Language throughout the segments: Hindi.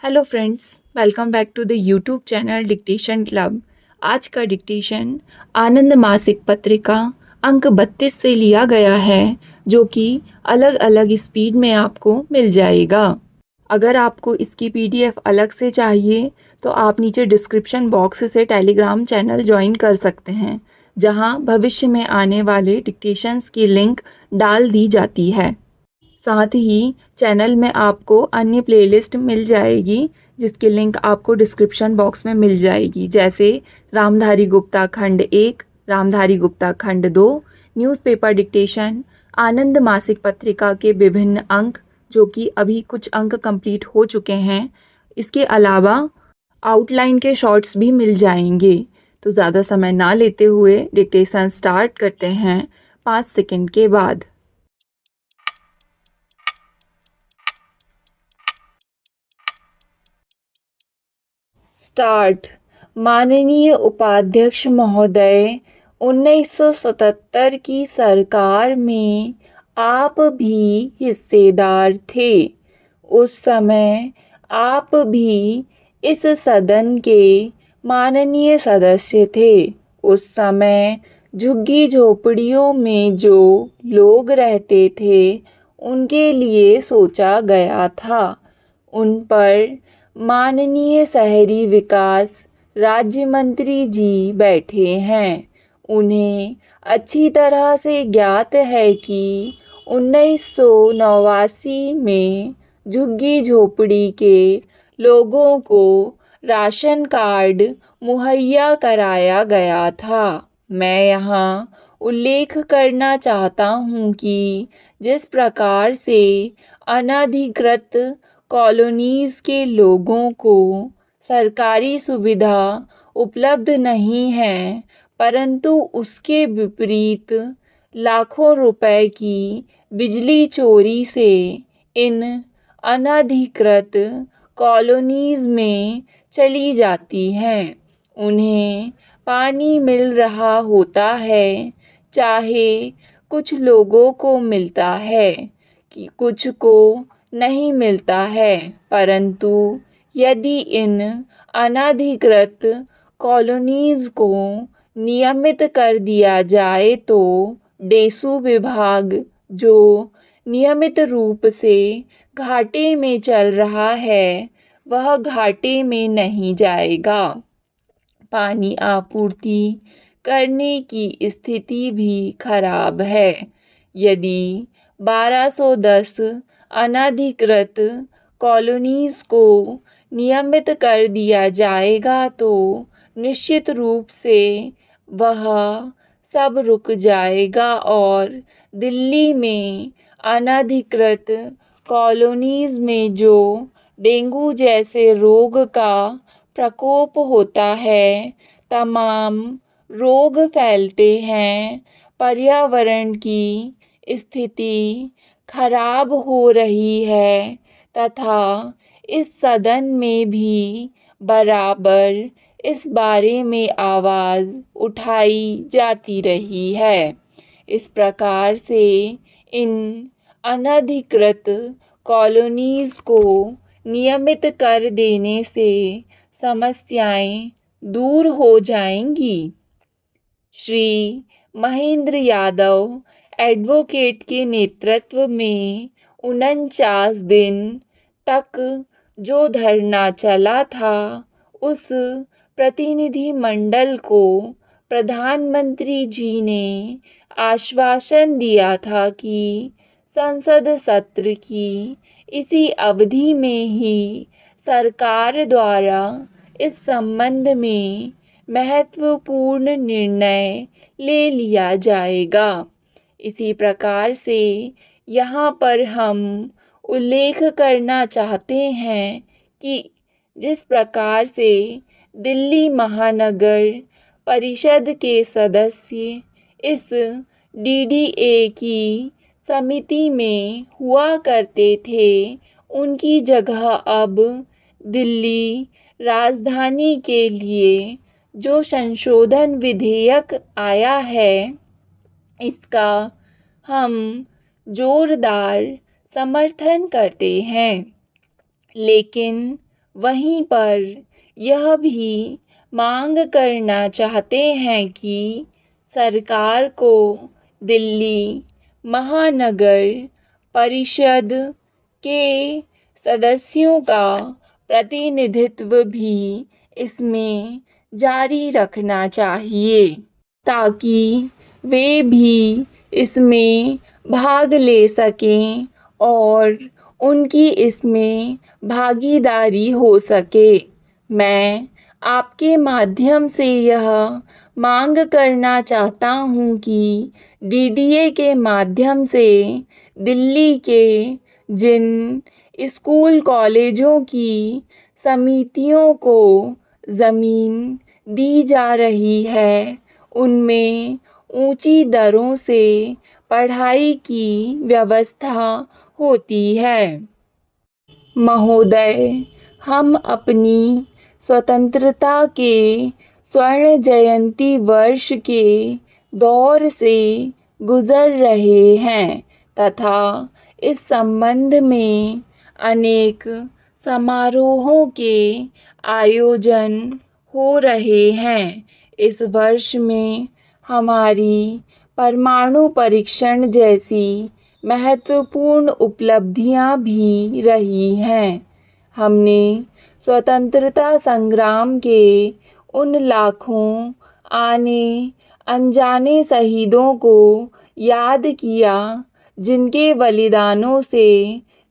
Hello friends, welcome back to the YouTube channel Dictation Club. आज का डिक्टेशन आनंद मासिक पत्रिका अंक 32 से लिया गया है, जो कि अलग अलग स्पीड में आपको मिल जाएगा। अगर आपको इसकी पीडीएफ अलग से चाहिए तो आप नीचे डिस्क्रिप्शन बॉक्स से टेलीग्राम चैनल ज्वाइन कर सकते हैं, जहां भविष्य में आने वाले डिक्टेशंस की लिंक डाल दी जाती है। साथ ही चैनल में आपको अन्य प्लेलिस्ट मिल जाएगी, जिसकी लिंक आपको डिस्क्रिप्शन बॉक्स में मिल जाएगी, जैसे रामधारी गुप्ता खंड 1, रामधारी गुप्ता खंड 2, न्यूज़पेपर डिक्टेशन, आनंद मासिक पत्रिका के विभिन्न अंक, जो कि अभी कुछ अंक कंप्लीट हो चुके हैं। इसके अलावा आउटलाइन के शॉर्ट्स भी मिल जाएंगे। तो ज़्यादा समय ना लेते हुए डिक्टेशन स्टार्ट करते हैं 5 सेकंड के बाद। स्टार्ट। माननीय उपाध्यक्ष महोदय, 1977 की सरकार में आप भी हिस्सेदार थे। उस समय आप भी इस सदन के माननीय सदस्य थे। उस समय झुग्गी झोपड़ियों में जो लोग रहते थे, उनके लिए सोचा गया था। उन पर माननीय शहरी विकास राज्य मंत्री जी बैठे हैं। उन्हें अच्छी तरह से ज्ञात है कि 1989 में झुग्गी झोपड़ी के लोगों को राशन कार्ड मुहैया कराया गया था। मैं यहाँ उल्लेख करना चाहता हूँ कि जिस प्रकार से अनधिकृत कॉलोनीज़ के लोगों को सरकारी सुविधा उपलब्ध नहीं है, परंतु उसके विपरीत लाखों रुपए की बिजली चोरी से इन अनधिकृत कॉलोनीज़ में चली जाती हैं। उन्हें पानी मिल रहा होता है, चाहे कुछ लोगों को मिलता है कि कुछ को नहीं मिलता है, परंतु यदि इन अनधिकृत कॉलोनीज़ को नियमित कर दिया जाए तो डेसू विभाग, जो नियमित रूप से घाटे में चल रहा है, वह घाटे में नहीं जाएगा। पानी आपूर्ति करने की स्थिति भी खराब है। यदि 1210 अनधिकृत कॉलोनीज़ को नियमित कर दिया जाएगा तो निश्चित रूप से वह सब रुक जाएगा और दिल्ली में अनधिकृत कॉलोनीज़ में जो डेंगू जैसे रोग का प्रकोप होता है, तमाम रोग फैलते हैं, पर्यावरण की स्थिति खराब हो रही है तथा इस सदन में भी बराबर इस बारे में आवाज़ उठाई जाती रही है। इस प्रकार से इन अनधिकृत कॉलोनीज़ को नियमित कर देने से समस्याएं दूर हो जाएंगी। श्री महेंद्र यादव एडवोकेट के नेतृत्व में 49 दिन तक जो धरना चला था, उस प्रतिनिधिमंडल को प्रधानमंत्री जी ने आश्वासन दिया था कि संसद सत्र की इसी अवधि में ही सरकार द्वारा इस संबंध में महत्वपूर्ण निर्णय ले लिया जाएगा। इसी प्रकार से यहाँ पर हम उल्लेख करना चाहते हैं कि जिस प्रकार से दिल्ली महानगर परिषद के सदस्य इस डीडीए की समिति में हुआ करते थे, उनकी जगह अब दिल्ली राजधानी के लिए जो संशोधन विधेयक आया है, इसका हम जोरदार समर्थन करते हैं। लेकिन वहीं पर यह भी मांग करना चाहते हैं कि सरकार को दिल्ली महानगर परिषद के सदस्यों का प्रतिनिधित्व भी इसमें जारी रखना चाहिए ताकि वे भी इसमें भाग ले सकें और उनकी इसमें भागीदारी हो सके। मैं आपके माध्यम से यह मांग करना चाहता हूँ कि डीडीए के माध्यम से दिल्ली के जिन स्कूल कॉलेजों की समितियों को ज़मीन दी जा रही है उनमें ऊंची दरों से पढ़ाई की व्यवस्था होती है। महोदय, हम अपनी स्वतंत्रता के स्वर्ण जयंती वर्ष के दौर से गुजर रहे हैं तथा इस संबंध में अनेक समारोहों के आयोजन हो रहे हैं। इस वर्ष में हमारी परमाणु परीक्षण जैसी महत्वपूर्ण उपलब्धियां भी रही हैं। हमने स्वतंत्रता संग्राम के उन लाखों आने अनजाने शहीदों को याद किया जिनके बलिदानों से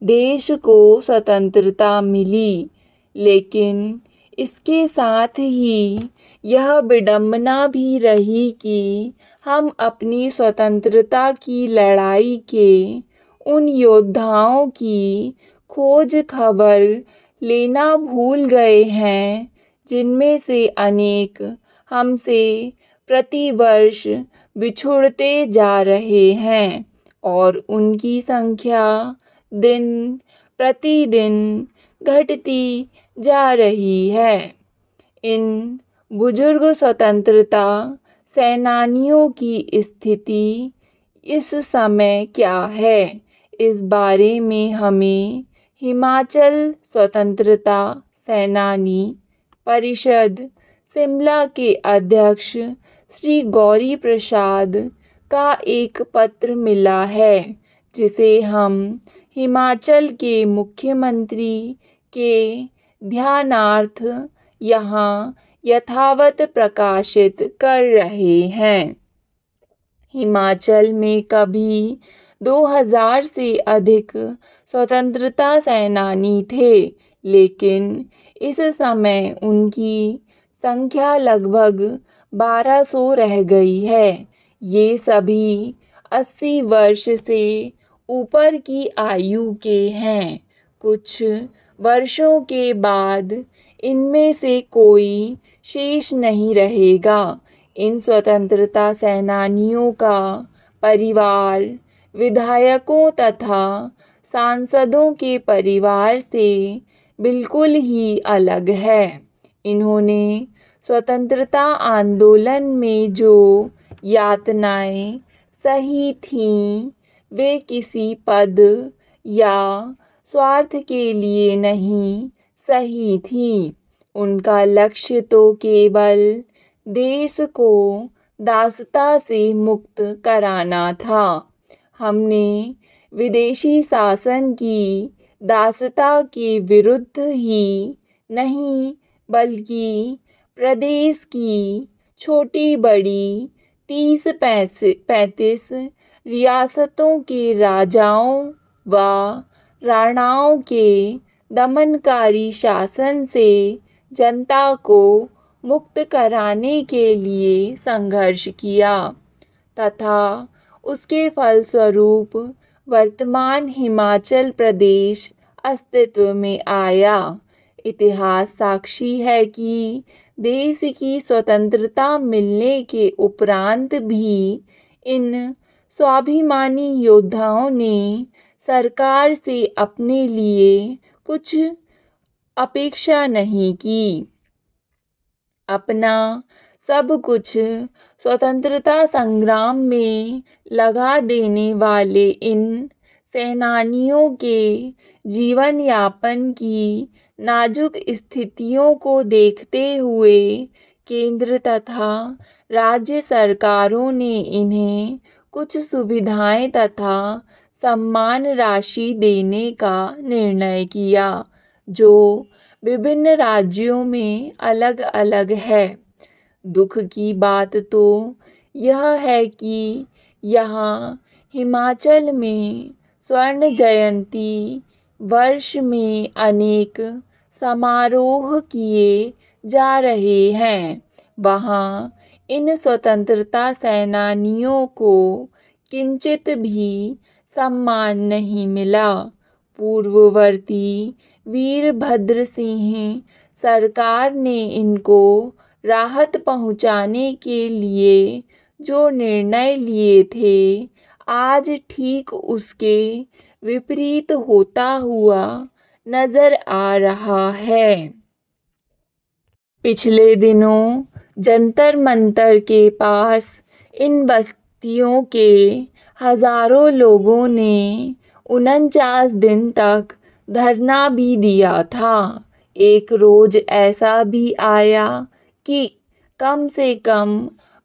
देश को स्वतंत्रता मिली, लेकिन इसके साथ ही यह विडंबना भी रही कि हम अपनी स्वतंत्रता की लड़ाई के उन योद्धाओं की खोज खबर लेना भूल गए हैं जिनमें से अनेक हमसे प्रतिवर्ष बिछुड़ते जा रहे हैं और उनकी संख्या दिन प्रतिदिन घटती जा रही है। इन बुजुर्ग स्वतंत्रता सेनानियों की स्थिति इस समय क्या है, इस बारे में हमें हिमाचल स्वतंत्रता सेनानी परिषद शिमला के अध्यक्ष श्री गौरी प्रसाद का एक पत्र मिला है, जिसे हम हिमाचल के मुख्यमंत्री के ध्यानार्थ यहाँ यथावत प्रकाशित कर रहे हैं। हिमाचल में कभी 2000 से अधिक स्वतंत्रता सेनानी थे, लेकिन इस समय उनकी संख्या लगभग 1200 रह गई है। ये सभी 80 वर्ष से ऊपर की आयु के हैं। कुछ वर्षों के बाद इनमें से कोई शेष नहीं रहेगा। इन स्वतंत्रता सेनानियों का परिवार विधायकों तथा सांसदों के परिवार से बिल्कुल ही अलग है। इन्होंने स्वतंत्रता आंदोलन में जो यातनाएं सही थीं, वे किसी पद या स्वार्थ के लिए नहीं सही थी। उनका लक्ष्य तो केवल देश को दासता से मुक्त कराना था। हमने विदेशी शासन की दासता के विरुद्ध ही नहीं, बल्कि प्रदेश की छोटी बड़ी 30-35 रियासतों के राजाओं व राणाओं के दमनकारी शासन से जनता को मुक्त कराने के लिए संघर्ष किया तथा उसके फलस्वरूप वर्तमान हिमाचल प्रदेश अस्तित्व में आया। इतिहास साक्षी है कि देश की स्वतंत्रता मिलने के उपरांत भी इन स्वाभिमानी योद्धाओं ने सरकार से अपने लिए कुछ अपेक्षा नहीं की। अपना सब कुछ स्वतंत्रता संग्राम में लगा देने वाले इन सेनानियों के जीवन यापन की नाजुक स्थितियों को देखते हुए केंद्र तथा राज्य सरकारों ने इन्हें कुछ सुविधाएं तथा सम्मान राशि देने का निर्णय किया, जो विभिन्न राज्यों में अलग-अलग है। दुख की बात तो यह है कि यहाँ हिमाचल में स्वर्ण जयंती वर्ष में अनेक समारोह किए जा रहे हैं। वहाँ इन स्वतंत्रता सेनानियों को किंचित भी सम्मान नहीं मिला। पूर्ववर्ती वीरभद्र सिंह सरकार ने इनको राहत पहुंचाने के लिए जो निर्णय लिए थे, आज ठीक उसके विपरीत होता हुआ नजर आ रहा है। पिछले दिनों जंतर मंतर के पास इन बस्तियों के हजारों लोगों ने 49 दिन तक धरना भी दिया था। एक रोज ऐसा भी आया कि कम से कम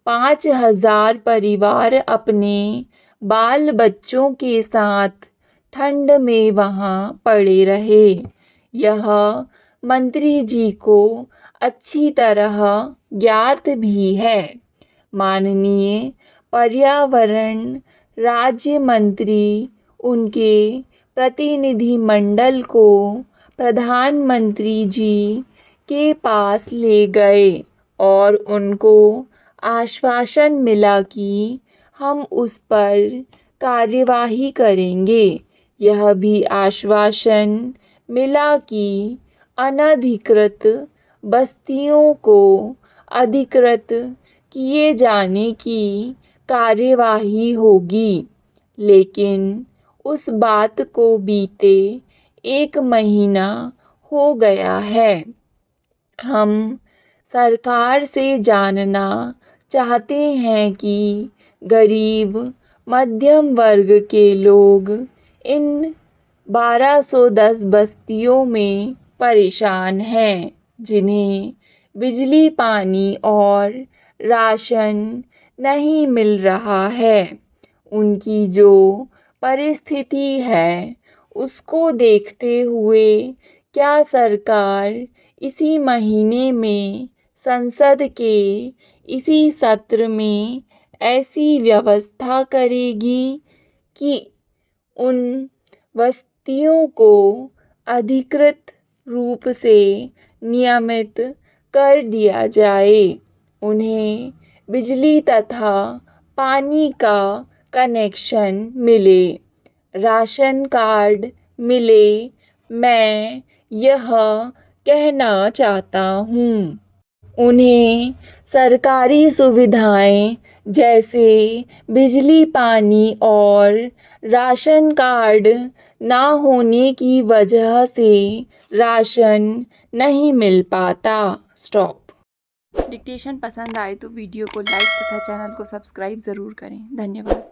5,000 परिवार अपने बाल बच्चों के साथ ठंड में वहाँ पड़े रहे। यह मंत्री जी को अच्छी तरह ज्ञात भी है। माननीय पर्यावरण राज्य मंत्री उनके प्रतिनिधिमंडल को प्रधानमंत्री जी के पास ले गए और उनको आश्वासन मिला कि हम उस पर कार्यवाही करेंगे। यह भी आश्वासन मिला कि अनधिकृत बस्तियों को अधिकृत किए जाने की कार्यवाही होगी। लेकिन उस बात को बीते 1 महीना हो गया है। हम सरकार से जानना चाहते हैं कि गरीब मध्यम वर्ग के लोग इन 1210 बस्तियों में परेशान हैं, जिन्हें बिजली, पानी और राशन नहीं मिल रहा है। उनकी जो परिस्थिति है, उसको देखते हुए क्या सरकार इसी महीने में संसद के इसी सत्र में ऐसी व्यवस्था करेगी कि उन बस्तियों को अधिकृत रूप से नियमित कर दिया जाए, उन्हें बिजली तथा पानी का कनेक्शन मिले, राशन कार्ड मिले। मैं यह कहना चाहता हूँ, उन्हें सरकारी सुविधाएं जैसे बिजली, पानी और राशन कार्ड ना होने की वजह से राशन नहीं मिल पाता। स्टॉप। डिक्टेशन पसंद आए तो वीडियो को लाइक तथा चैनल को सब्सक्राइब ज़रूर करें। धन्यवाद।